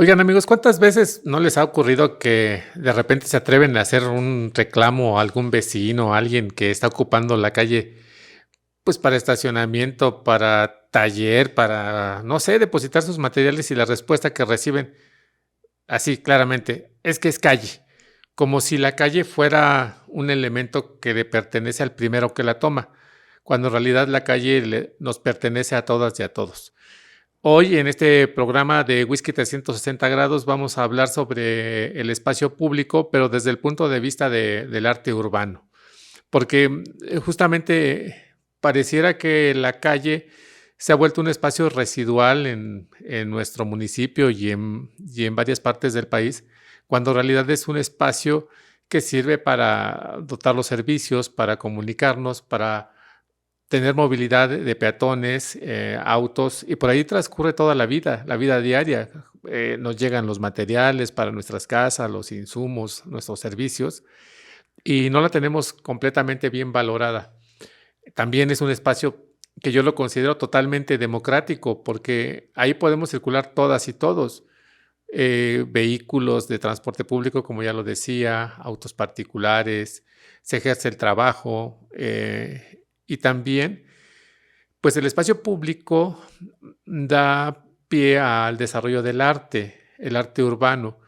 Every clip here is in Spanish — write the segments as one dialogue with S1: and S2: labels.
S1: Oigan, amigos, ¿cuántas veces no les ha ocurrido que de repente se atreven a hacer un reclamo a algún vecino, a alguien que está ocupando la calle, pues para estacionamiento, para taller, para, no sé, depositar sus materiales y la respuesta que reciben, así claramente, es que es calle, como si la calle fuera un elemento que le pertenece al primero que la toma, cuando en realidad la calle nos pertenece a todas y a todos. Hoy en este programa de Whisky 360 grados vamos a hablar sobre el espacio público, pero desde el punto de vista del arte urbano, porque justamente pareciera que la calle se ha vuelto un espacio residual en nuestro municipio y en varias partes del país, cuando en realidad es un espacio que sirve para dotar los servicios, para comunicarnos, para tener movilidad de peatones, autos, y por ahí transcurre toda la vida diaria. Nos llegan los materiales para nuestras casas, los insumos, nuestros servicios, y no la tenemos completamente bien valorada. También es un espacio que yo lo considero totalmente democrático, porque ahí podemos circular todas y todos. Vehículos de transporte público, como ya lo decía, autos particulares, se ejerce el trabajo, y también, pues el espacio público da pie al desarrollo del arte, el arte urbano.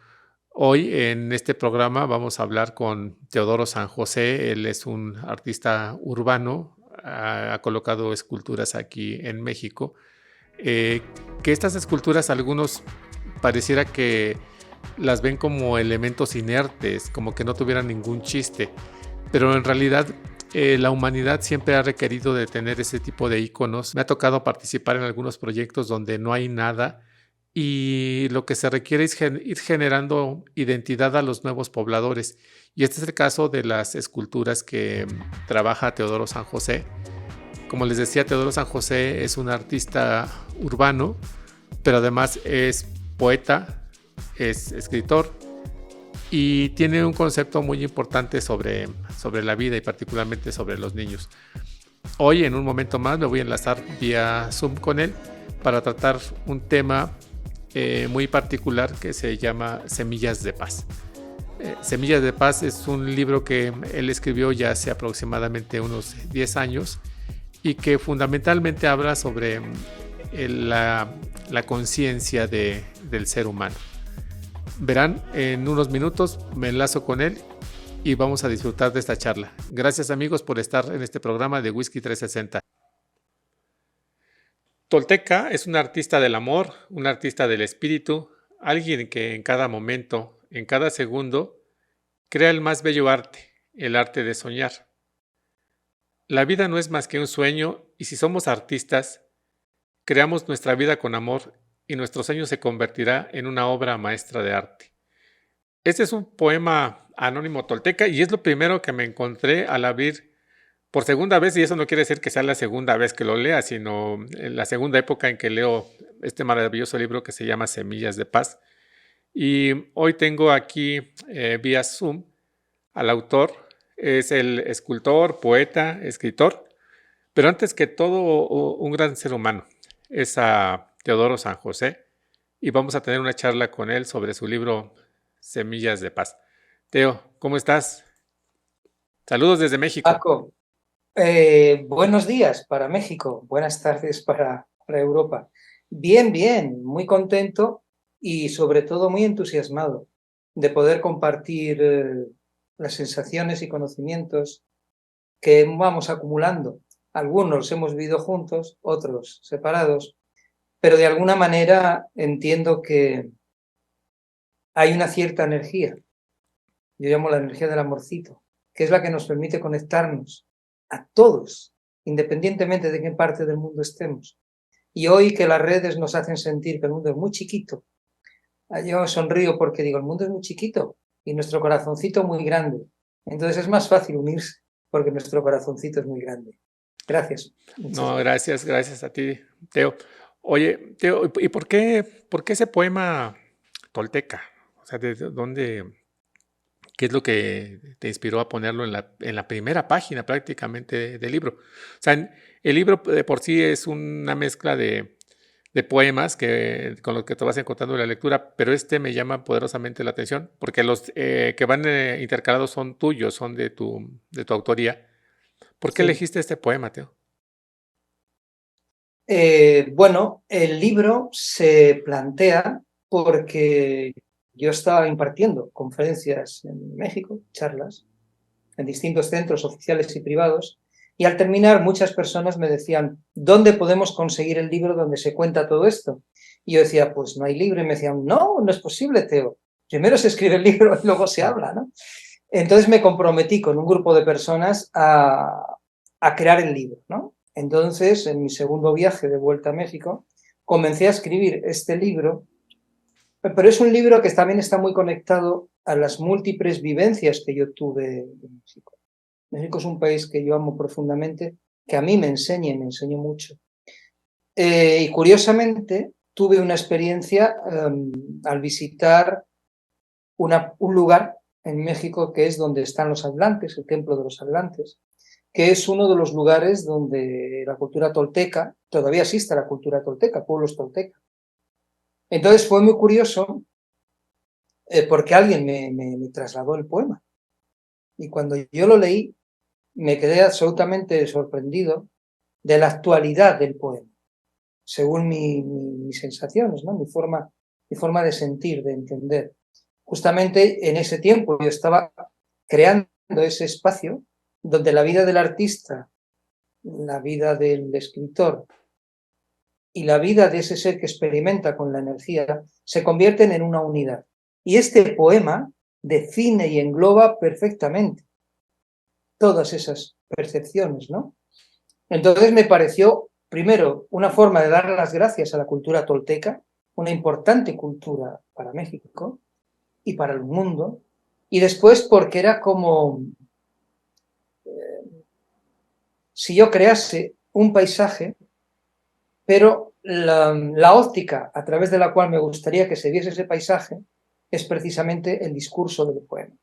S1: Hoy en este programa vamos a hablar con Teodoro San José. Él es un artista urbano, ha colocado esculturas aquí en México, eh, que estas esculturas algunos pareciera que las ven como elementos inertes, como que no tuvieran ningún chiste, pero en realidad la humanidad siempre ha requerido de tener ese tipo de iconos. Me ha tocado participar en algunos proyectos donde no hay nada y lo que se requiere es ir generando identidad a los nuevos pobladores. Y este es el caso de las esculturas que trabaja Teodoro San José. Como les decía, Teodoro San José es un artista urbano, pero además es poeta, es escritor y tiene un concepto muy importante sobre la vida y particularmente sobre los niños. Hoy, en un momento más, me voy a enlazar vía Zoom con él para tratar un tema muy particular que se llama Semillas de Paz. Semillas de Paz es un libro que él escribió ya hace aproximadamente unos 10 años y que fundamentalmente habla sobre la conciencia del ser humano. Verán, en unos minutos me enlazo con él y vamos a disfrutar de esta charla. Gracias, amigos, por estar en este programa de Whisky 360. Tolteca es un artista del amor, un artista del espíritu, alguien que en cada momento, en cada segundo, crea el más bello arte, el arte de soñar. La vida no es más que un sueño y si somos artistas, creamos nuestra vida con amor y nuestro sueño se convertirá en una obra maestra de arte. Este es un poema anónimo tolteca y es lo primero que me encontré al abrir por segunda vez, y eso no quiere decir que sea la segunda vez que lo lea, sino en la segunda época en que leo este maravilloso libro que se llama Semillas de Paz. Y hoy tengo aquí vía Zoom al autor, es el escultor, poeta, escritor, pero antes que todo un gran ser humano, es a Teodoro San José, y vamos a tener una charla con él sobre su libro Semillas de Paz. Teo, ¿cómo estás? Saludos desde México.
S2: Paco, buenos días para México, buenas tardes para Europa. Bien, bien, muy contento y sobre todo muy entusiasmado de poder compartir las sensaciones y conocimientos que vamos acumulando. Algunos los hemos vivido juntos, otros separados, pero de alguna manera entiendo que hay una cierta energía, yo llamo la energía del amorcito, que es la que nos permite conectarnos a todos, independientemente de qué parte del mundo estemos. Y hoy que las redes nos hacen sentir que el mundo es muy chiquito, yo sonrío porque digo, el mundo es muy chiquito y nuestro corazoncito muy grande. Entonces es más fácil unirse porque nuestro corazoncito es muy grande. Gracias.
S1: No, gracias a ti, Teo. Oye, Teo, ¿y por qué ese poema tolteca? O sea, ¿de dónde, qué es lo que te inspiró a ponerlo en la primera página prácticamente del libro? O sea, el libro de por sí es una mezcla de de poemas con los que te vas encontrando en la lectura, pero este me llama poderosamente la atención porque los que van intercalados son tuyos, son de tu autoría. ¿Por qué
S2: Sí.
S1: elegiste este poema, Teo?
S2: Bueno, el libro se plantea porque yo estaba impartiendo conferencias en México, charlas, en distintos centros oficiales y privados, y al terminar muchas personas me decían, ¿dónde podemos conseguir el libro donde se cuenta todo esto? Y yo decía, pues no hay libro, y me decían, no, no es posible, Teo, primero se escribe el libro y luego se habla, ¿no? Entonces me comprometí con un grupo de personas a crear el libro, ¿no? Entonces, en mi segundo viaje de vuelta a México, comencé a escribir este libro, pero es un libro que también está muy conectado a las múltiples vivencias que yo tuve en México. México es un país que yo amo profundamente, que a mí me enseña y me enseñó mucho. Y curiosamente, tuve una experiencia al visitar un lugar en México que es donde están los Atlantes, el Templo de los Atlantes, que es uno de los lugares donde la cultura tolteca, todavía existe la cultura tolteca, pueblos toltecas. Entonces fue muy curioso porque alguien me trasladó el poema. Y cuando yo lo leí, me quedé absolutamente sorprendido de la actualidad del poema, según mis sensaciones, ¿no? Mi forma de sentir, de entender. Justamente en ese tiempo yo estaba creando ese espacio donde la vida del artista, la vida del escritor y la vida de ese ser que experimenta con la energía se convierten en una unidad. Y este poema define y engloba perfectamente todas esas percepciones, ¿no? Entonces me pareció, primero, una forma de dar las gracias a la cultura tolteca, una importante cultura para México y para el mundo, y después porque era como si yo crease un paisaje, pero la óptica a través de la cual me gustaría que se viese ese paisaje es precisamente el discurso del poema.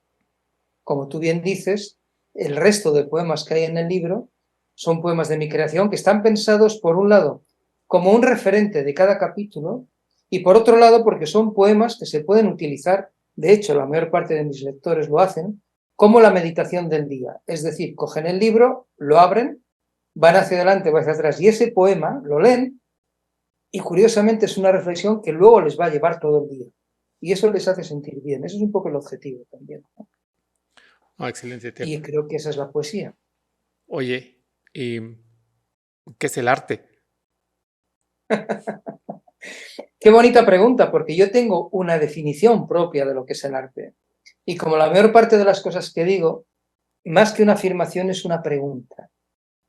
S2: Como tú bien dices, el resto de poemas que hay en el libro son poemas de mi creación que están pensados, por un lado, como un referente de cada capítulo, y por otro lado, porque son poemas que se pueden utilizar, de hecho, la mayor parte de mis lectores lo hacen, como la meditación del día. Es decir, cogen el libro, lo abren, van hacia adelante o hacia atrás, y ese poema lo leen, y curiosamente es una reflexión que luego les va a llevar todo el día. Y eso les hace sentir bien. Eso es un poco el objetivo también, ¿no?
S1: Oh, excelente, Teo.
S2: Y creo que esa es la poesía.
S1: Oye, ¿y qué es el arte?
S2: Qué bonita pregunta, porque yo tengo una definición propia de lo que es el arte. Y como la mayor parte de las cosas que digo, más que una afirmación es una pregunta.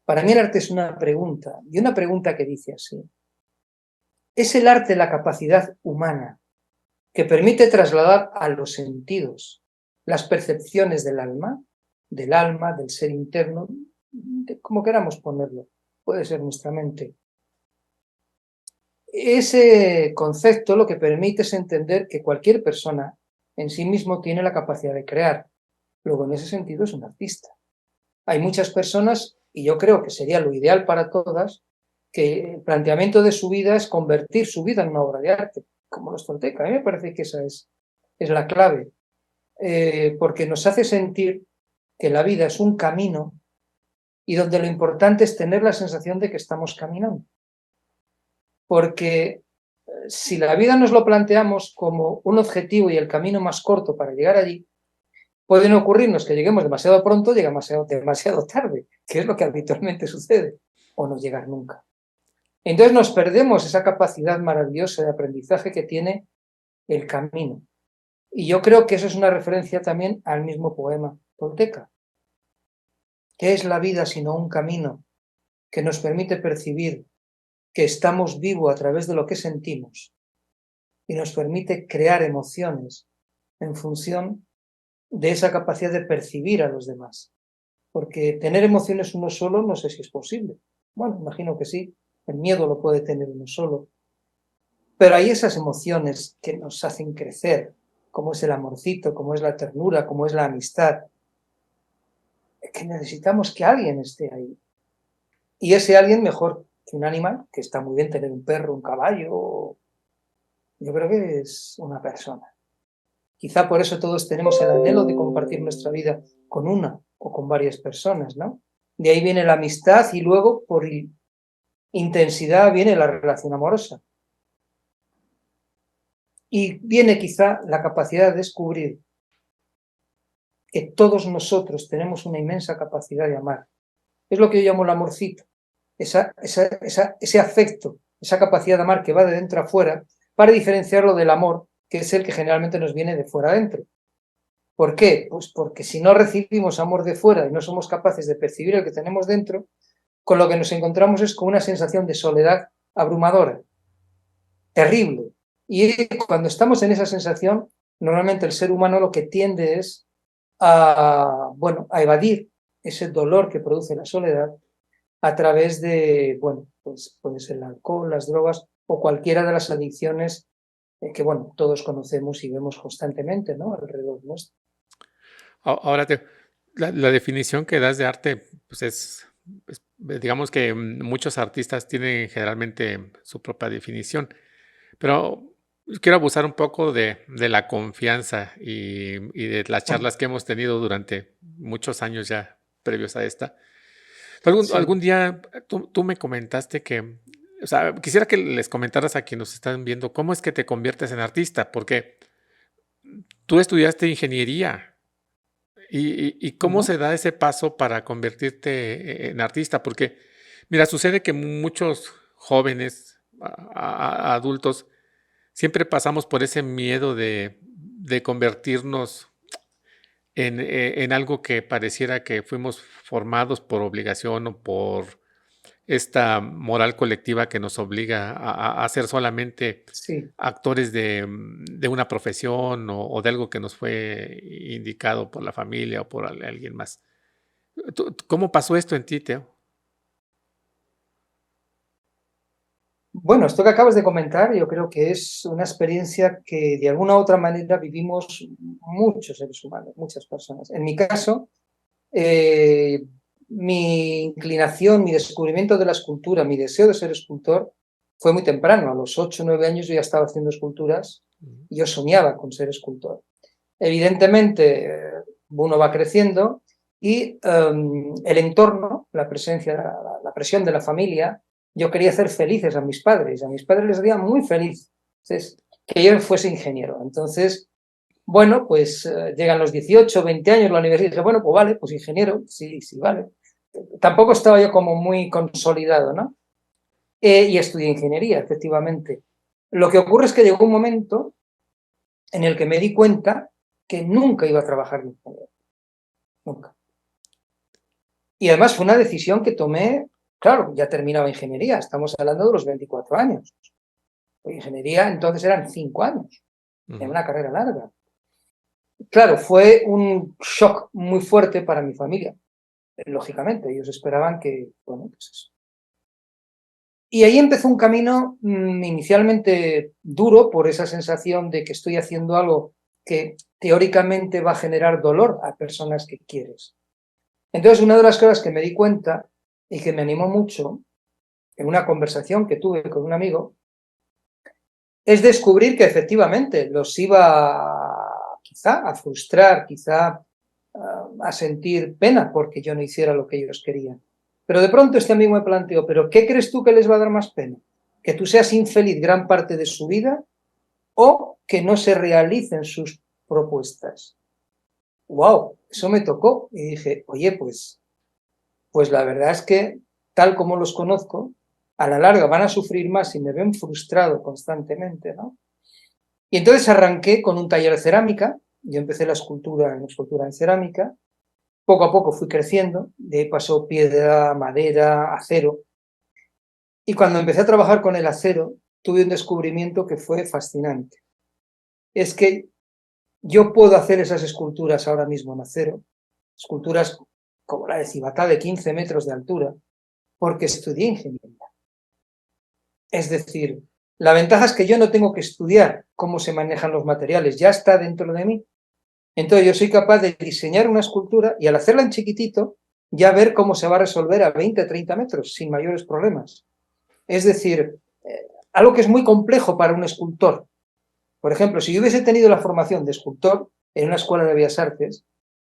S2: Para mí el arte es una pregunta, y una pregunta que dice así. ¿Es el arte la capacidad humana que permite trasladar a los sentidos las percepciones del alma, del ser interno, como queramos ponerlo? Puede ser nuestra mente. Ese concepto lo que permite es entender que cualquier persona en sí mismo tiene la capacidad de crear. Luego, en ese sentido, es un artista. Hay muchas personas, y yo creo que sería lo ideal para todas, que el planteamiento de su vida es convertir su vida en una obra de arte, como los toltecas. A mí me parece que esa es la clave, porque nos hace sentir que la vida es un camino y donde lo importante es tener la sensación de que estamos caminando. Porque si la vida nos lo planteamos como un objetivo y el camino más corto para llegar allí, pueden ocurrirnos que lleguemos demasiado pronto, llegamos demasiado tarde, que es lo que habitualmente sucede, o no llegar nunca. Entonces nos perdemos esa capacidad maravillosa de aprendizaje que tiene el camino. Y yo creo que eso es una referencia también al mismo poema tolteca. ¿Qué es la vida sino un camino que nos permite percibir que estamos vivos a través de lo que sentimos y nos permite crear emociones en función de esa capacidad de percibir a los demás? Porque tener emociones uno solo no sé si es posible. Bueno, imagino que sí, el miedo lo puede tener uno solo. Pero hay esas emociones que nos hacen crecer, como es el amorcito, como es la ternura, como es la amistad, que necesitamos que alguien esté ahí. Y ese alguien mejor que un animal, que está muy bien tener un perro, un caballo, yo creo que es una persona. Quizá por eso todos tenemos el anhelo de compartir nuestra vida con una o con varias personas, ¿no? De ahí viene la amistad y luego por intensidad viene la relación amorosa. Y viene quizá la capacidad de descubrir que todos nosotros tenemos una inmensa capacidad de amar. Es lo que yo llamo el amorcito, ese afecto, esa capacidad de amar que va de dentro a fuera, para diferenciarlo del amor, que es el que generalmente nos viene de fuera adentro. ¿Por qué? Pues porque si no recibimos amor de fuera y no somos capaces de percibir el que tenemos dentro, con lo que nos encontramos es con una sensación de soledad abrumadora, terrible. Y cuando estamos en esa sensación, normalmente el ser humano lo que tiende es a evadir ese dolor que produce la soledad a través de, pues puede ser el alcohol, las drogas o cualquiera de las adicciones que, todos conocemos y vemos constantemente, ¿no? Alrededor nuestro.
S1: Ahora, la definición que das de arte, pues digamos que muchos artistas tienen generalmente su propia definición, pero quiero abusar un poco de la confianza y de las charlas que hemos tenido durante muchos años ya previos a esta.
S2: Sí.
S1: Algún día tú me comentaste que, o sea, quisiera que les comentaras a quienes nos están viendo, ¿cómo es que te conviertes en artista? Porque tú estudiaste ingeniería. ¿Y cómo
S2: Ujú.
S1: se da ese paso para convertirte en artista? Porque, mira, sucede que muchos jóvenes, adultos, siempre pasamos por ese miedo de convertirnos en algo que pareciera que fuimos formados por obligación o por esta moral colectiva que nos obliga a ser solamente
S2: Sí.
S1: actores de una profesión o de algo que nos fue indicado por la familia o por alguien más. ¿Cómo pasó esto en ti, Teo?
S2: Bueno, esto que acabas de comentar yo creo que es una experiencia que de alguna u otra manera vivimos muchos seres humanos, muchas personas. En mi caso, eh, mi inclinación, mi descubrimiento de la escultura, mi deseo de ser escultor fue muy temprano. A los 8 o 9 años yo ya estaba haciendo esculturas
S1: Ujú.
S2: y yo soñaba con ser escultor. Evidentemente, uno va creciendo y el entorno, la presencia, la presión de la familia, yo quería hacer felices a mis padres. A mis padres les hacía muy felices que yo fuese ingeniero. Entonces, pues llegan los 18, 20 años, la universidad, y dije, pues vale, pues ingeniero, sí, sí, vale. Tampoco estaba yo como muy consolidado, ¿no? Y estudié ingeniería, efectivamente. Lo que ocurre es que llegó un momento en el que me di cuenta que nunca iba a trabajar de ingeniero, nunca. Y además fue una decisión que tomé, claro, ya terminaba ingeniería, estamos hablando de los 24 años. Pues ingeniería entonces eran 5 años, en
S1: Ujú.
S2: una carrera larga. Claro, fue un shock muy fuerte para mi familia, lógicamente, ellos esperaban que, pues eso. Y ahí empezó un camino inicialmente duro por esa sensación de que estoy haciendo algo que teóricamente va a generar dolor a personas que quieres. Entonces, una de las cosas que me di cuenta y que me animó mucho en una conversación que tuve con un amigo es descubrir que efectivamente los iba quizá a frustrar, quizá a sentir pena porque yo no hiciera lo que ellos querían. Pero de pronto este amigo me planteó, ¿pero qué crees tú que les va a dar más pena? ¿Que tú seas infeliz gran parte de su vida o que no se realicen sus propuestas? ¡Wow! Eso me tocó y dije, oye, pues la verdad es que tal como los conozco, a la larga van a sufrir más si me ven frustrado constantemente, ¿no? Y entonces arranqué con un taller de cerámica, yo empecé la escultura en cerámica, poco a poco fui creciendo, de ahí pasó piedra, madera, acero. Y cuando empecé a trabajar con el acero, tuve un descubrimiento que fue fascinante. Es que yo puedo hacer esas esculturas ahora mismo en acero, esculturas como la de Cibatá de 15 metros de altura, porque estudié ingeniería. Es decir, la ventaja es que yo no tengo que estudiar cómo se manejan los materiales, ya está dentro de mí. Entonces yo soy capaz de diseñar una escultura y al hacerla en chiquitito, ya ver cómo se va a resolver a 20, 30 metros sin mayores problemas. Es decir, algo que es muy complejo para un escultor. Por ejemplo, si yo hubiese tenido la formación de escultor en una escuela de Bellas Artes,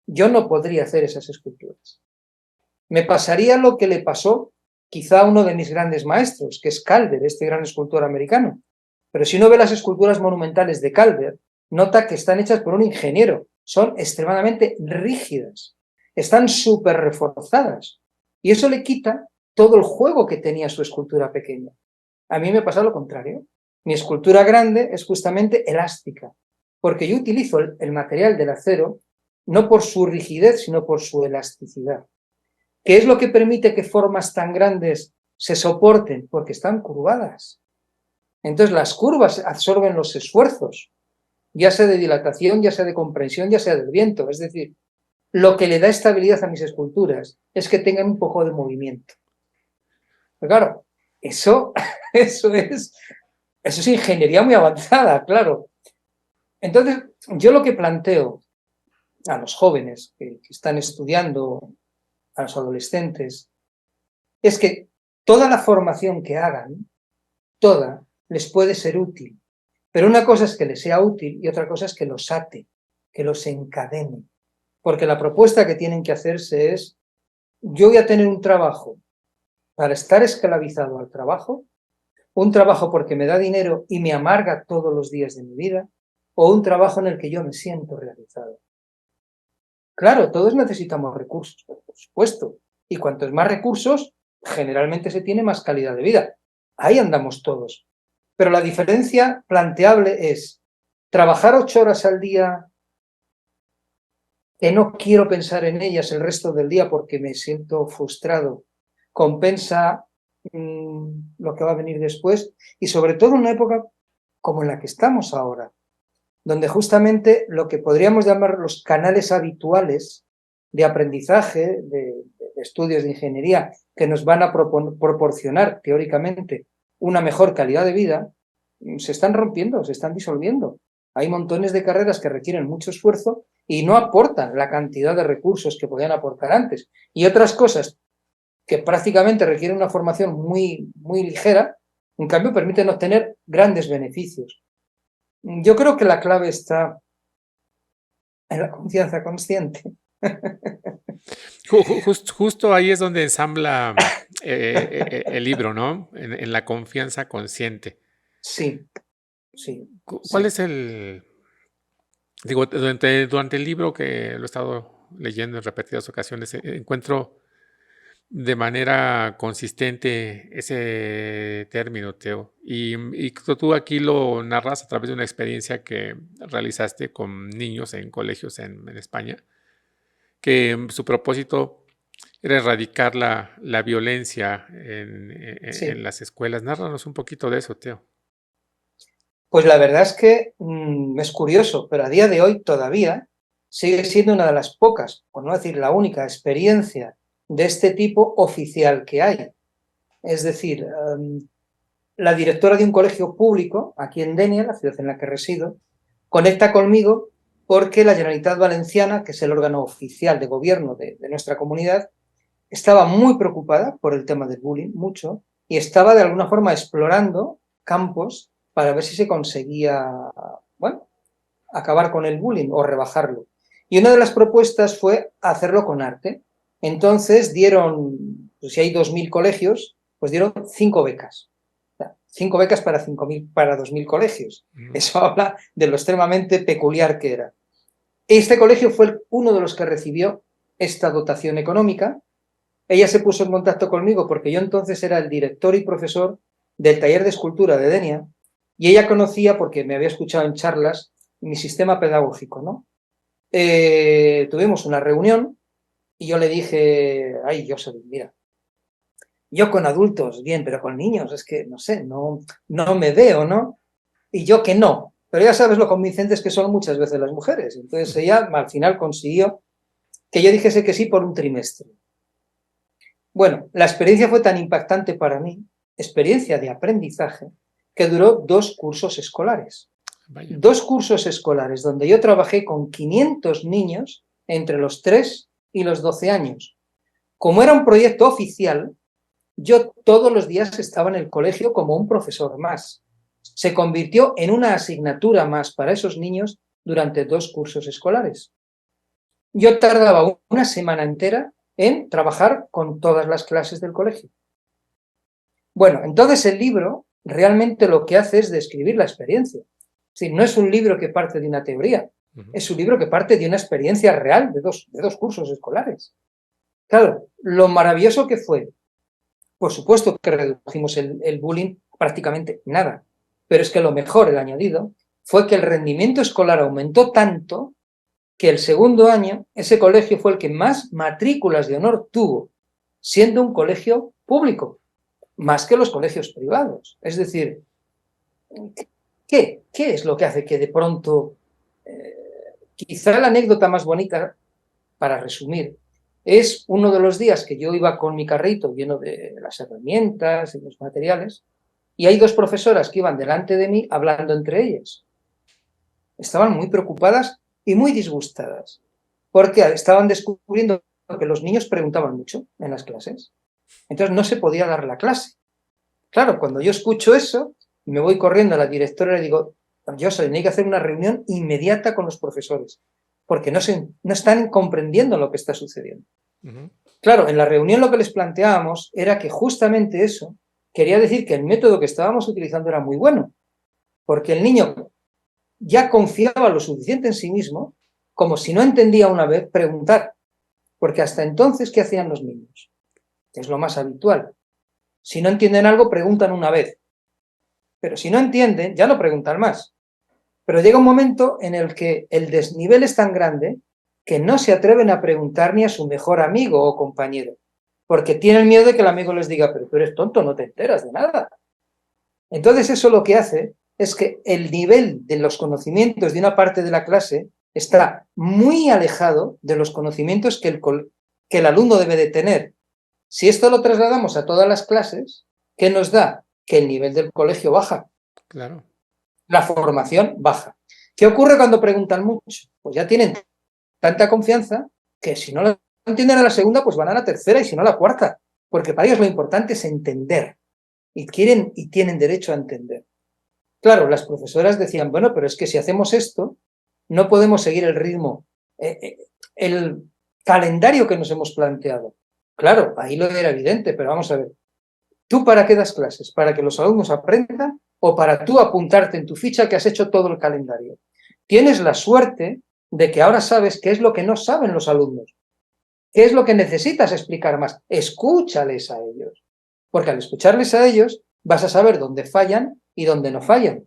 S2: yo no podría hacer esas esculturas. Me pasaría lo que le pasó quizá a uno de mis grandes maestros, que es Calder, este gran escultor americano. Pero si uno ve las esculturas monumentales de Calder, nota que están hechas por un ingeniero. Son extremadamente rígidas, están súper reforzadas. Y eso le quita todo el juego que tenía su escultura pequeña. A mí me pasa lo contrario. Mi escultura grande es justamente elástica, porque yo utilizo el material del acero no por su rigidez, sino por su elasticidad. ¿Qué es lo que permite que formas tan grandes se soporten? Porque están curvadas. Entonces las curvas absorben los esfuerzos, ya sea de dilatación, ya sea de comprensión, ya sea del viento. Es decir, lo que le da estabilidad a mis esculturas es que tengan un poco de movimiento. Pero claro, eso es ingeniería muy avanzada, claro. Entonces, yo lo que planteo a los jóvenes que están estudiando, a los adolescentes, es que toda la formación que hagan, toda, les puede ser útil. Pero una cosa es que les sea útil y otra cosa es que los ate, que los encadene. Porque la propuesta que tienen que hacerse es, yo voy a tener un trabajo para estar esclavizado al trabajo, un trabajo porque me da dinero y me amarga todos los días de mi vida, o un trabajo en el que yo me siento realizado. Claro, todos necesitamos recursos, por supuesto, y cuantos más recursos, generalmente se tiene más calidad de vida. Ahí andamos todos. Pero la diferencia planteable es trabajar 8 horas al día, que no quiero pensar en ellas el resto del día porque me siento frustrado, compensa lo que va a venir después, y sobre todo en una época como en la que estamos ahora, donde justamente lo que podríamos llamar los canales habituales de aprendizaje, de estudios de ingeniería, que nos van a proporcionar teóricamente una mejor calidad de vida, se están rompiendo, se están disolviendo. Hay montones de carreras que requieren mucho esfuerzo y no aportan la cantidad de recursos que podían aportar antes. Y otras cosas que prácticamente requieren una formación muy, muy ligera, en cambio permiten obtener grandes beneficios. Yo creo que la clave está en la confianza consciente.
S1: Justo ahí es donde ensambla el libro, ¿no? En la confianza consciente.
S2: Sí, sí.
S1: ¿Cuál es el... Digo, durante el libro que lo he estado leyendo en repetidas ocasiones, encuentro de manera consistente ese término, Teo. Y tú aquí lo narras a través de una experiencia que realizaste con niños en colegios en España, que su propósito era erradicar la violencia
S2: Sí.
S1: en las escuelas. Nárranos un poquito de eso, Teo.
S2: Pues la verdad es que es curioso, pero a día de hoy todavía sigue siendo una de las pocas, por no decir la única, experiencia de este tipo oficial que hay. Es decir, la directora de un colegio público, aquí en Denia, la ciudad en la que resido, conecta conmigo porque la Generalitat Valenciana, que es el órgano oficial de gobierno de nuestra comunidad, estaba muy preocupada por el tema del bullying, mucho, y estaba de alguna forma explorando campos para ver si se conseguía, bueno, acabar con el bullying o rebajarlo. Y una de las propuestas fue hacerlo con arte. Entonces dieron, pues si hay 2.000 colegios, pues dieron 5 becas. 5 becas para 2.000 colegios. Eso habla de lo extremadamente peculiar que era. Este colegio fue uno de los que recibió esta dotación económica. Ella se puso en contacto conmigo porque yo entonces era el director y profesor del taller de escultura de Denia, y ella conocía, porque me había escuchado en charlas, mi sistema pedagógico, ¿no? Tuvimos una reunión y yo le dije, ay, José, mira, yo con adultos, bien, pero con niños, es que, no sé, no me veo, ¿no? Y yo que no, pero ya sabes lo convincentes que son muchas veces las mujeres. Entonces ella al final consiguió que yo dijese que sí por un trimestre. Bueno, la experiencia fue tan impactante para mí, experiencia de aprendizaje, que duró 2 cursos escolares.
S1: Vaya.
S2: 2 cursos escolares donde yo trabajé con 500 niños entre los 3 y los 12 años. Como era un proyecto oficial, Yo todos los días estaba en el colegio como un profesor más. Se convirtió en una asignatura más para esos niños durante 2 cursos escolares. Yo tardaba una semana entera en trabajar con todas las clases del colegio. Bueno, entonces el libro realmente lo que hace es describir la experiencia. Es decir, no es un libro que parte de una teoría, es un libro que parte de una experiencia real de dos cursos escolares. Claro, lo maravilloso que fue, por supuesto que redujimos el bullying prácticamente nada, pero es que lo mejor, el añadido, fue que el rendimiento escolar aumentó tanto que el segundo año ese colegio fue el que más matrículas de honor tuvo, siendo un colegio público, más que los colegios privados. Es decir, ¿qué es lo que hace que de pronto, quizá la anécdota más bonita, para resumir, es uno de los días que yo iba con mi carrito lleno de las herramientas y los materiales, y hay 2 profesoras que iban delante de mí hablando entre ellas. Estaban muy preocupadas y muy disgustadas, porque estaban descubriendo que los niños preguntaban mucho en las clases. Entonces no se podía dar la clase. Claro, cuando yo escucho eso, me voy corriendo a la directora y le digo, yo hay que hacer una reunión inmediata con los profesores, porque no están comprendiendo lo que está sucediendo. Claro, en la reunión lo que les planteábamos era que justamente eso quería decir que el método que estábamos utilizando era muy bueno, porque el niño ya confiaba lo suficiente en sí mismo, como si no entendía una vez, preguntar, porque hasta entonces, ¿qué hacían los niños? Es lo más habitual. Si no entienden algo, preguntan una vez, pero si no entienden, ya no preguntan más. Pero llega un momento en el que el desnivel es tan grande que no se atreven a preguntar ni a su mejor amigo o compañero, porque tienen miedo de que el amigo les diga, pero tú eres tonto, no te enteras de nada. Entonces eso lo que hace es que el nivel de los conocimientos de una parte de la clase está muy alejado de los conocimientos que el alumno debe de tener. Si esto lo trasladamos a todas las clases, ¿qué nos da? Que el nivel del colegio baja.
S1: Claro.
S2: La formación baja. ¿Qué ocurre cuando preguntan mucho? Pues ya tienen tanta confianza que si no lo entienden a la segunda, pues van a la tercera y si no a la cuarta. Porque para ellos lo importante es entender. Y quieren y tienen derecho a entender. Claro, las profesoras decían, bueno, pero es que si hacemos esto, no podemos seguir el ritmo, el calendario que nos hemos planteado. Claro, ahí lo era evidente, pero vamos a ver. ¿Tú para qué das clases? ¿Para que los alumnos aprendan o para tú apuntarte en tu ficha que has hecho todo el calendario? Tienes la suerte de que ahora sabes qué es lo que no saben los alumnos. ¿Qué es lo que necesitas explicar más? Escúchales a ellos. Porque al escucharles a ellos vas a saber dónde fallan y dónde no fallan.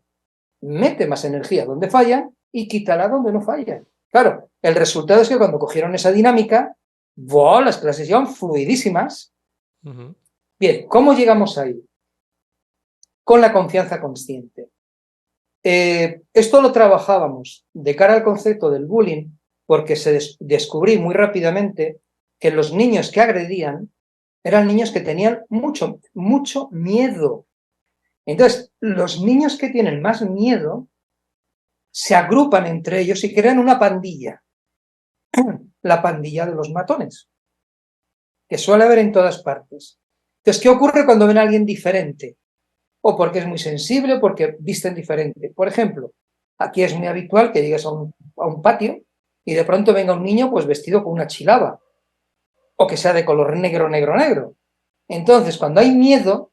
S2: Mete más energía donde fallan y quítala donde no fallan. Claro, el resultado es que cuando cogieron esa dinámica, ¡wow!, las clases iban fluidísimas. Bien, ¿cómo llegamos ahí? Con la confianza consciente. Esto lo trabajábamos de cara al concepto del bullying porque descubrí muy rápidamente que los niños que agredían eran niños que tenían mucho miedo. Entonces, los niños que tienen más miedo se agrupan entre ellos y crean una pandilla. La pandilla de los matones, que suele haber en todas partes. Entonces, ¿qué ocurre cuando ven a alguien diferente? O porque es muy sensible o porque visten diferente. Por ejemplo, aquí es muy habitual que llegues a un patio y de pronto venga un niño pues vestido con una chilaba o que sea de color negro, negro, negro. Entonces, cuando hay miedo,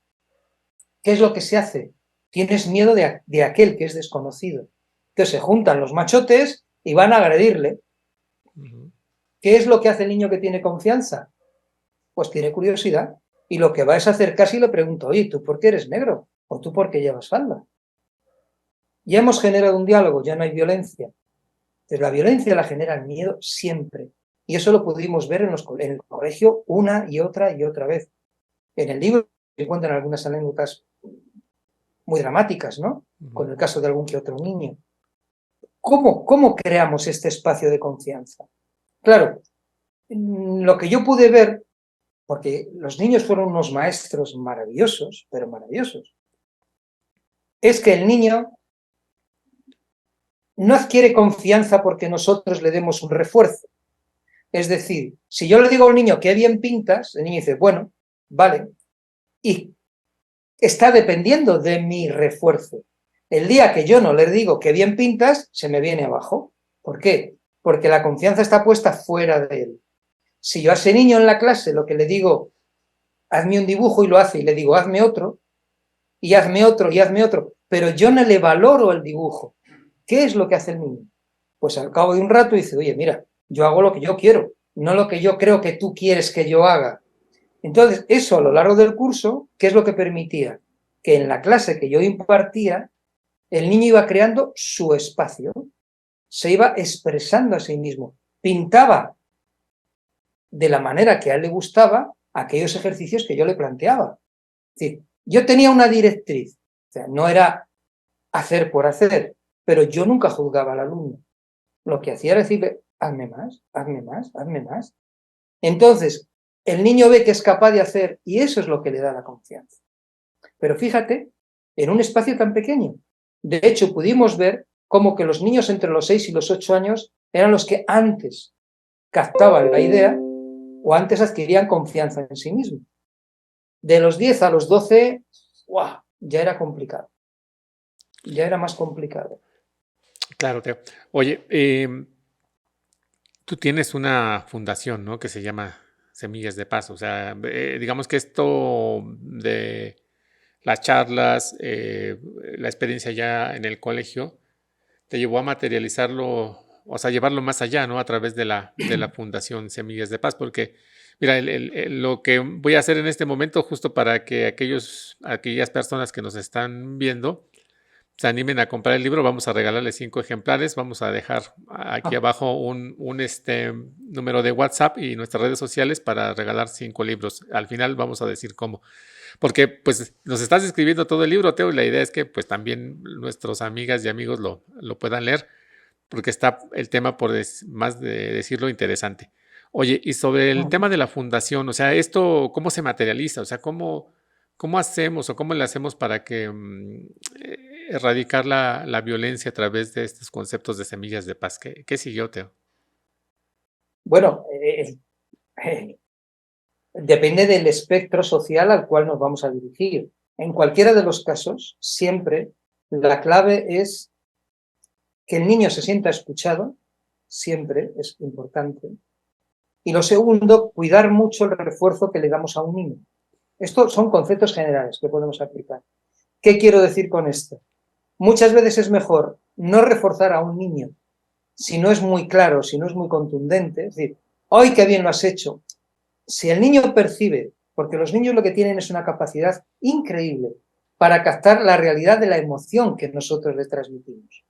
S2: ¿qué es lo que se hace? Tienes miedo de aquel que es desconocido. Entonces se juntan los machotes y van a agredirle. ¿Qué es lo que hace el niño que tiene confianza? Pues tiene curiosidad. Y lo que va es acercarse y le pregunta, oye, ¿tú por qué eres negro? ¿O tú por qué llevas falda? Ya hemos generado un diálogo, ya no hay violencia. Pero la violencia la genera el miedo siempre. Y eso lo pudimos ver en el colegio una y otra vez. En el libro se encuentran algunas anécdotas muy dramáticas, ¿no? Con el caso de algún que otro niño. ¿Cómo creamos este espacio de confianza? Claro, lo que yo pude ver, porque los niños fueron unos maestros maravillosos, pero maravillosos, es que el niño no adquiere confianza porque nosotros le demos un refuerzo. Es decir, si yo le digo a un niño qué bien pintas, el niño dice, bueno, vale, y está dependiendo de mi refuerzo. El día que yo no le digo que bien pintas, se me viene abajo. ¿Por qué? Porque la confianza está puesta fuera de él. Si yo a ese niño en la clase lo que le digo, hazme un dibujo y lo hace, y le digo, hazme otro, y hazme otro, y hazme otro, pero yo no le valoro el dibujo, ¿qué es lo que hace el niño? Pues al cabo de un rato dice, oye, mira, yo hago lo que yo quiero, no lo que yo creo que tú quieres que yo haga. Entonces, eso a lo largo del curso, ¿qué es lo que permitía? Que en la clase que yo impartía, el niño iba creando su espacio, se iba expresando a sí mismo, pintaba de la manera que a él le gustaba aquellos ejercicios que yo le planteaba. Es decir, yo tenía una directriz, o sea, no era hacer por hacer, pero yo nunca juzgaba al alumno. Lo que hacía era decirle, hazme más, hazme más, hazme más. Entonces, el niño ve que es capaz de hacer y eso es lo que le da la confianza. Pero fíjate, en un espacio tan pequeño. De hecho, pudimos ver cómo que los niños entre los 6 y los 8 años eran los que antes captaban la idea o antes adquirían confianza en sí mismos. De los 10 a los 12, ¡guau!, ya era complicado. Ya era más complicado.
S1: Claro, Teo. Oye, tú tienes una fundación, ¿no? Que se llama Semillas de Paz. O sea, digamos que esto de las charlas, la experiencia ya en el colegio, te llevó a materializarlo, o sea, llevarlo más allá, ¿no? A través de la Fundación Semillas de Paz, porque, mira, lo que voy a hacer en este momento, justo para que aquellas personas que nos están viendo, se animen a comprar el libro, vamos a regalarles 5 ejemplares, vamos a dejar aquí abajo un número de WhatsApp y nuestras redes sociales para regalar 5 libros. Al final vamos a decir cómo. Porque pues nos estás escribiendo todo el libro, Teo, y la idea es que pues también nuestras amigas y amigos lo puedan leer, porque está el tema, más de decirlo, interesante. Oye, y sobre el tema de la fundación, o sea, esto, ¿cómo se materializa? O sea, ¿cómo hacemos o cómo le hacemos para que erradicar la violencia a través de estos conceptos de semillas de paz? ¿Qué siguió, Teo?
S2: Bueno, depende del espectro social al cual nos vamos a dirigir. En cualquiera de los casos, siempre la clave es que el niño se sienta escuchado, siempre es importante. Y lo segundo, cuidar mucho el refuerzo que le damos a un niño. Estos son conceptos generales que podemos aplicar. ¿Qué quiero decir con esto? Muchas veces es mejor no reforzar a un niño si no es muy claro, si no es muy contundente. Es decir, ¡ay, qué bien lo has hecho! Si el niño percibe, porque los niños lo que tienen es una capacidad increíble para captar la realidad de la emoción que nosotros les transmitimos.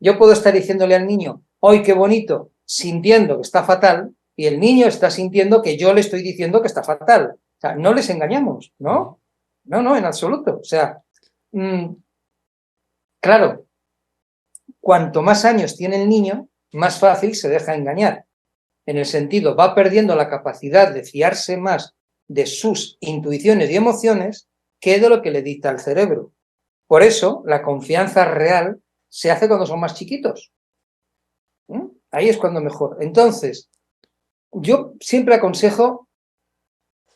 S2: Yo puedo estar diciéndole al niño, ¡ay, qué bonito!, sintiendo que está fatal, y el niño está sintiendo que yo le estoy diciendo que está fatal. O sea, no les engañamos, ¿no? No, en absoluto. O sea, claro, cuanto más años tiene el niño, más fácil se deja engañar. En el sentido, va perdiendo la capacidad de fiarse más de sus intuiciones y emociones que de lo que le dicta el cerebro. Por eso, la confianza real se hace cuando son más chiquitos. Ahí es cuando mejor. Entonces, yo siempre aconsejo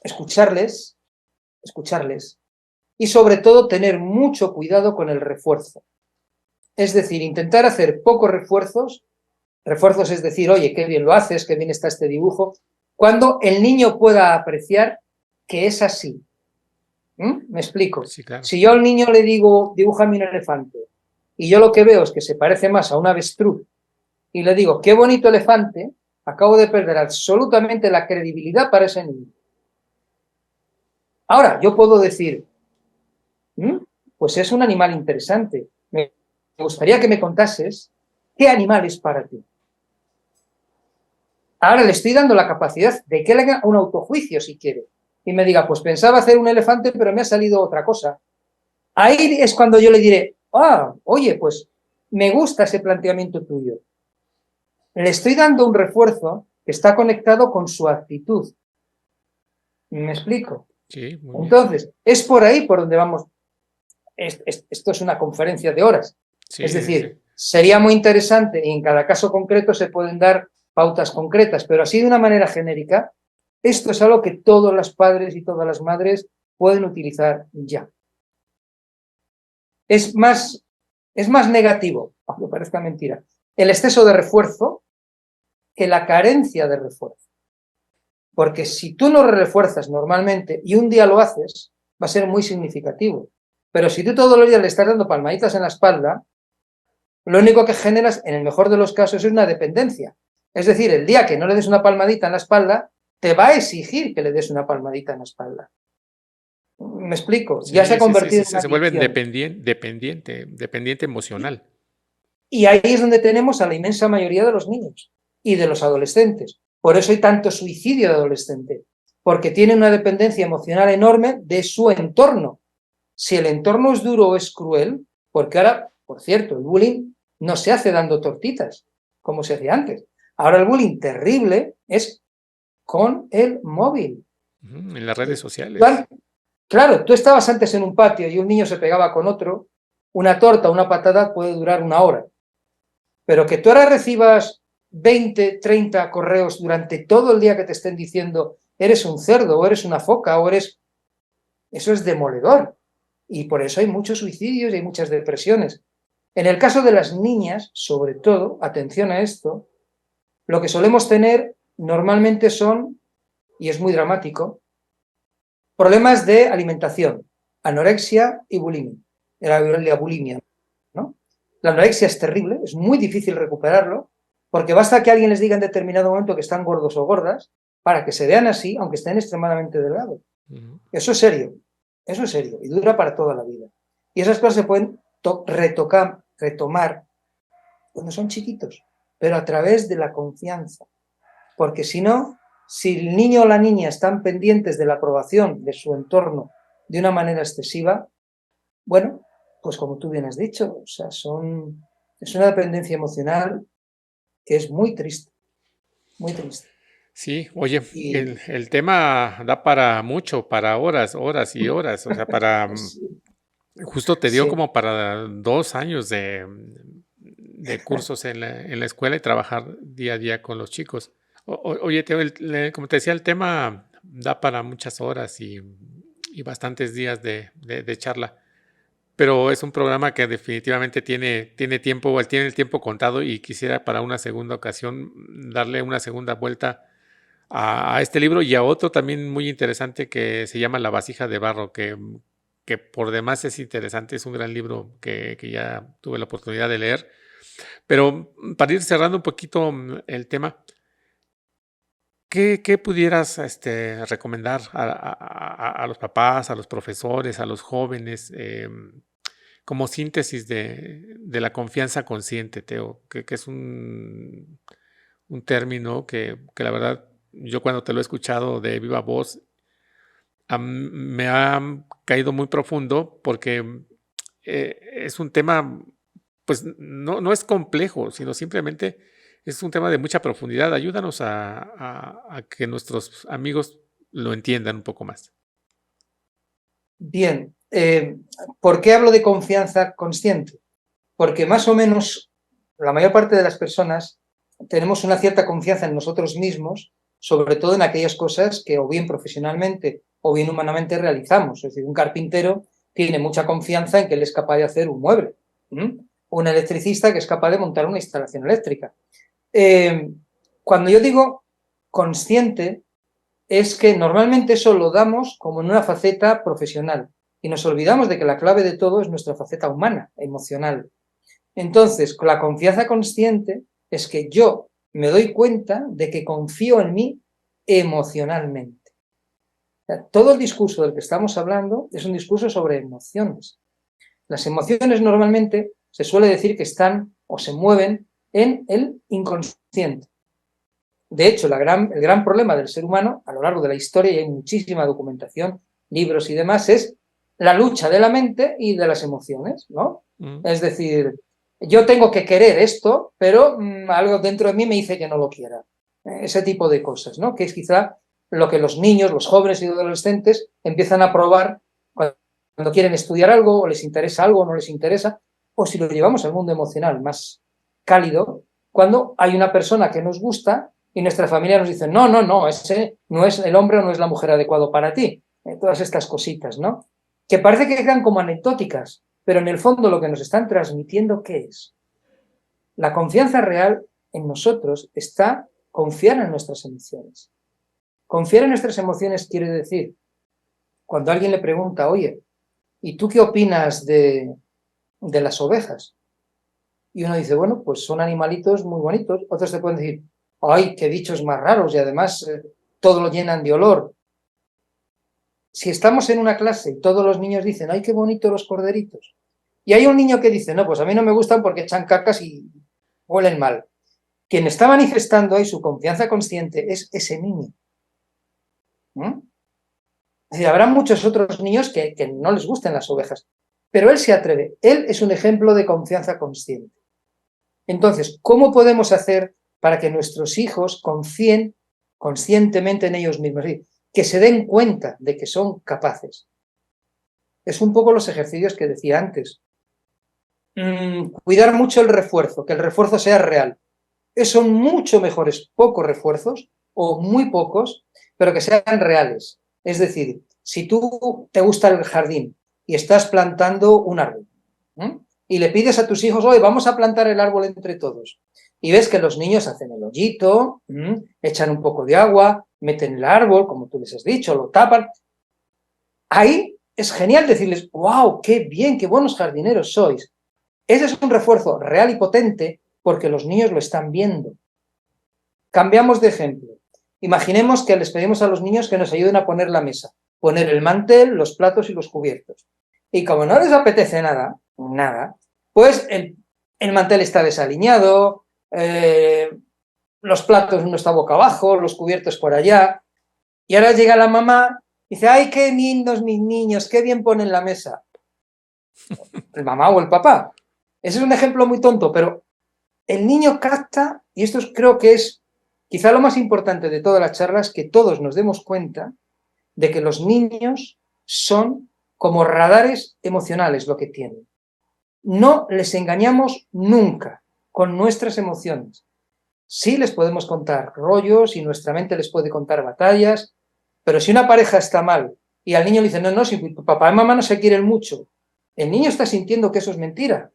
S2: escucharles y sobre todo tener mucho cuidado con el refuerzo. Es decir, intentar hacer pocos refuerzos es decir, oye, qué bien lo haces, qué bien está este dibujo, cuando el niño pueda apreciar que es así. ¿Me explico?
S1: Sí, claro.
S2: Si yo al niño le digo, dibújame un elefante, y yo lo que veo es que se parece más a un avestruz, y le digo, qué bonito elefante, acabo de perder absolutamente la credibilidad para ese niño. Ahora, yo puedo decir, pues es un animal interesante, me gustaría que me contases qué animal es para ti. Ahora le estoy dando la capacidad de que él haga un autojuicio si quiere, y me diga, pues pensaba hacer un elefante, pero me ha salido otra cosa. Ahí es cuando yo le diré, oye, pues me gusta ese planteamiento tuyo. Le estoy dando un refuerzo que está conectado con su actitud. ¿Me explico?
S1: Sí, muy bien.
S2: Entonces, es por ahí por donde vamos. Esto es una conferencia de horas.
S1: Sí,
S2: es decir,
S1: sí.
S2: sería muy interesante y en cada caso concreto se pueden dar pautas concretas, pero así de una manera genérica, esto es algo que todos los padres y todas las madres pueden utilizar ya. Es más negativo, aunque parezca mentira, el exceso de refuerzo que la carencia de refuerzo. Porque si tú no refuerzas normalmente y un día lo haces, va a ser muy significativo. Pero si tú todos los días le estás dando palmaditas en la espalda, lo único que generas, en el mejor de los casos, es una dependencia. Es decir, el día que no le des una palmadita en la espalda, te va a exigir que le des una palmadita en la espalda. ¿Me explico?
S1: Sí,
S2: Ya se ha convertido en una
S1: se vuelven
S2: adicción.
S1: dependiente emocional.
S2: Y ahí es donde tenemos a la inmensa mayoría de los niños y de los adolescentes. Por eso hay tanto suicidio de adolescente, porque tienen una dependencia emocional enorme de su entorno. Si el entorno es duro o es cruel, porque ahora, por cierto, el bullying no se hace dando tortitas, como se hacía antes. Ahora el bullying terrible es con el móvil.
S1: En las redes sociales.
S2: Claro, tú estabas antes en un patio y un niño se pegaba con otro, una torta, una patada puede durar una hora. Pero que tú ahora recibas 20, 30 correos durante todo el día que te estén diciendo eres un cerdo o eres una foca o eres... Eso es demoledor. Y por eso hay muchos suicidios y hay muchas depresiones. En el caso de las niñas, sobre todo, atención a esto, lo que solemos tener normalmente son, y es muy dramático, problemas de alimentación, anorexia y bulimia. La bulimia, ¿no? La anorexia es terrible, es muy difícil recuperarlo, porque basta que alguien les diga en determinado momento que están gordos o gordas para que se vean así, aunque estén extremadamente delgados. Eso es serio, y dura para toda la vida. Y esas cosas se pueden retomar cuando son chiquitos, pero a través de la confianza. Porque si no, si el niño o la niña están pendientes de la aprobación de su entorno de una manera excesiva, bueno, pues como tú bien has dicho, o sea, es una dependencia emocional que es muy triste, muy triste.
S1: Sí, oye,
S2: Y
S1: el tema da para mucho, para horas, horas y horas, o sea,
S2: sí,
S1: justo te dio
S2: sí,
S1: como para 2 años de cursos en la escuela y trabajar día a día con los chicos. Oye, Teo, como te decía, el tema da para muchas horas y bastantes días de charla, pero es un programa que definitivamente tiene el tiempo contado y quisiera para una segunda ocasión darle una segunda vuelta a este libro y a otro también muy interesante que se llama La vasija de barro, que por demás es interesante, es un gran libro que ya tuve la oportunidad de leer. Pero para ir cerrando un poquito el tema, ¿qué pudieras recomendar a los papás, a los profesores, a los jóvenes, como síntesis de la confianza consciente, Teo? Que es un término que la verdad yo cuando te lo he escuchado de viva voz me ha caído muy profundo porque es un tema, pues no es complejo, sino simplemente es un tema de mucha profundidad. Ayúdanos a que nuestros amigos lo entiendan un poco más.
S2: bien. ¿Por qué hablo de confianza consciente? Porque más o menos la mayor parte de las personas tenemos una cierta confianza en nosotros mismos, sobre todo en aquellas cosas que o bien profesionalmente o bien humanamente realizamos. Es decir, un carpintero tiene mucha confianza en que él es capaz de hacer un mueble. Un electricista que es capaz de montar una instalación eléctrica. Cuando yo digo consciente, es que normalmente eso lo damos como en una faceta profesional y nos olvidamos de que la clave de todo es nuestra faceta humana, emocional. Entonces, con la confianza consciente es que yo me doy cuenta de que confío en mí emocionalmente. O sea, todo el discurso del que estamos hablando es un discurso sobre emociones. Las emociones normalmente se suele decir que están o se mueven en el inconsciente. De hecho, el gran problema del ser humano a lo largo de la historia, y hay muchísima documentación, libros y demás, es la lucha de la mente y de las emociones, ¿no? Es decir, yo tengo que querer esto, pero algo dentro de mí me dice que no lo quiera. Ese tipo de cosas, ¿no? Que es quizá lo que los niños, los jóvenes y los adolescentes empiezan a probar cuando quieren estudiar algo, o les interesa algo, o no les interesa, o si lo llevamos al mundo emocional más cálido, cuando hay una persona que nos gusta y nuestra familia nos dice, no, ese no es el hombre o no es la mujer adecuado para ti. todas estas cositas, ¿no? Que parece que quedan como anecdóticas, pero en el fondo lo que nos están transmitiendo, ¿qué es? La confianza real en nosotros está confiar en nuestras emociones. Confiar en nuestras emociones quiere decir, cuando alguien le pregunta, oye, ¿y tú qué opinas de las ovejas? Y uno dice, bueno, pues son animalitos muy bonitos. Otros te pueden decir, ay, qué bichos más raros y además todo lo llenan de olor. Si estamos en una clase y todos los niños dicen, ay, qué bonitos los corderitos, y hay un niño que dice, no, pues a mí no me gustan porque echan cacas y huelen mal. Quien está manifestando ahí su confianza consciente es ese niño. Es decir, habrá muchos otros niños que no les gusten las ovejas, pero él se atreve. Él es un ejemplo de confianza consciente. Entonces, ¿cómo podemos hacer para que nuestros hijos confíen conscientemente en ellos mismos? Es decir, que se den cuenta de que son capaces. Es un poco los ejercicios que decía antes. Cuidar mucho el refuerzo, que el refuerzo sea real. Son mucho mejores pocos refuerzos o muy pocos, pero que sean reales. Es decir, si tú te gusta el jardín y estás plantando un árbol, y le pides a tus hijos, hoy vamos a plantar el árbol entre todos, y ves que los niños hacen el hoyito, echan un poco de agua, meten el árbol, como tú les has dicho, lo tapan, ahí es genial decirles, wow, qué bien, qué buenos jardineros sois. Ese es un refuerzo real y potente porque los niños lo están viendo. Cambiamos de ejemplo. Imaginemos que les pedimos a los niños que nos ayuden a poner la mesa, poner el mantel, los platos y los cubiertos. Y como no les apetece nada, pues el mantel está desaliñado, los platos uno está boca abajo, los cubiertos por allá, y ahora llega la mamá y dice, ¡ay, qué lindos mis niños, qué bien ponen la mesa! El mamá o el papá. Ese es un ejemplo muy tonto, pero el niño capta, y esto creo que es quizá lo más importante de todas las charlas, que todos nos demos cuenta de que los niños son como radares emocionales lo que tienen. No les engañamos nunca con nuestras emociones. Sí les podemos contar rollos y nuestra mente les puede contar batallas, pero si una pareja está mal y al niño le dice, no, si papá y mamá no se quieren mucho, el niño está sintiendo que eso es mentira.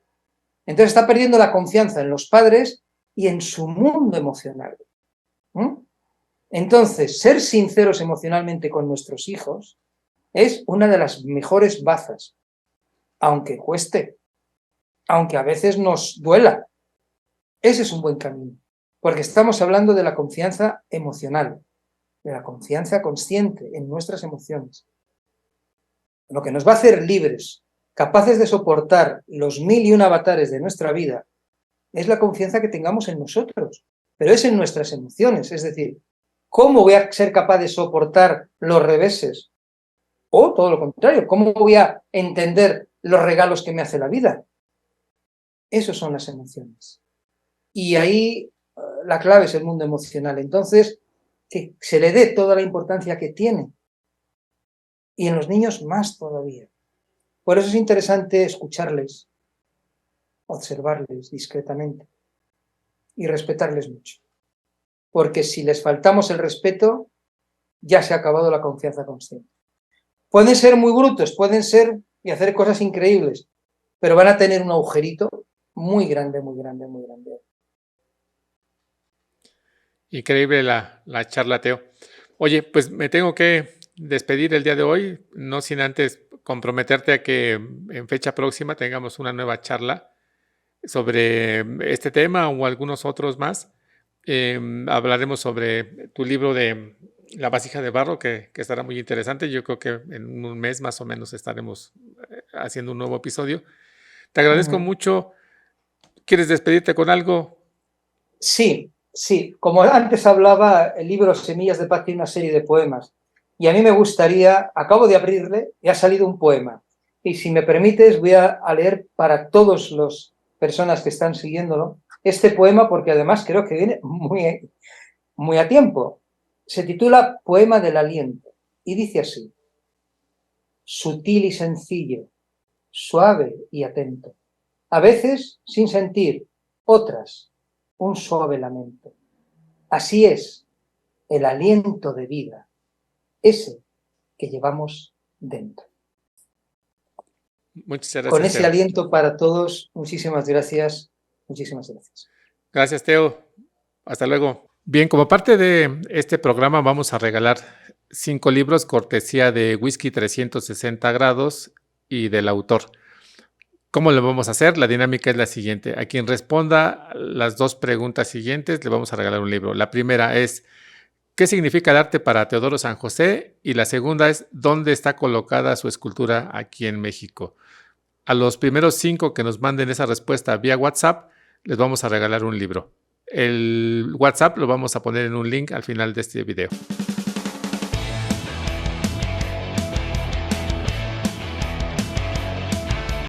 S2: Entonces está perdiendo la confianza en los padres y en su mundo emocional. Entonces, ser sinceros emocionalmente con nuestros hijos es una de las mejores bazas, aunque cueste, aunque a veces nos duela. Ese es un buen camino, porque estamos hablando de la confianza emocional, de la confianza consciente en nuestras emociones. Lo que nos va a hacer libres, capaces de soportar los 1001 avatares de nuestra vida, es la confianza que tengamos en nosotros, pero es en nuestras emociones. Es decir, ¿cómo voy a ser capaz de soportar los reveses? O todo lo contrario, ¿cómo voy a entender los regalos que me hace la vida? Esas son las emociones. Y ahí la clave es el mundo emocional. Entonces, que se le dé toda la importancia que tiene. Y en los niños más todavía. Por eso es interesante escucharles, observarles discretamente y respetarles mucho. Porque si les faltamos el respeto, ya se ha acabado la confianza consciente. Pueden ser muy brutos, pueden ser y hacer cosas increíbles, pero van a tener un agujerito muy grande, muy grande, muy grande.
S1: Increíble la charla, Teo. Oye, pues me tengo que despedir el día de hoy, no sin antes comprometerte a que en fecha próxima tengamos una nueva charla sobre este tema o algunos otros más. Hablaremos sobre tu libro de La vasija de barro, que estará muy interesante. Yo creo que en un mes más o menos estaremos haciendo un nuevo episodio. Te agradezco mucho. ¿Quieres despedirte con algo?
S2: Sí, sí. Como antes hablaba, el libro Semillas de Paz tiene una serie de poemas. Y a mí me gustaría, acabo de abrirle y ha salido un poema. Y si me permites, voy a leer para todas las personas que están siguiéndolo este poema, porque además creo que viene muy a tiempo. Se titula Poema del Aliento y dice así: sutil y sencillo, suave y atento, a veces sin sentir, otras un suave lamento. Así es el aliento de vida, ese que llevamos dentro.
S1: Muchas gracias,
S2: Con ese
S1: Teo.
S2: aliento para todos, muchísimas gracias. Muchísimas gracias.
S1: Gracias, Teo. Hasta luego. Bien, como parte de este programa vamos a regalar 5 libros cortesía de Whisky 360 grados y del autor. ¿Cómo lo vamos a hacer? La dinámica es la siguiente. A quien responda las 2 preguntas siguientes le vamos a regalar un libro. La primera es, ¿qué significa el arte para Teodoro San José? Y la segunda es, ¿dónde está colocada su escultura aquí en México? A los primeros 5 que nos manden esa respuesta vía WhatsApp, les vamos a regalar un libro. El WhatsApp lo vamos a poner en un link al final de este video.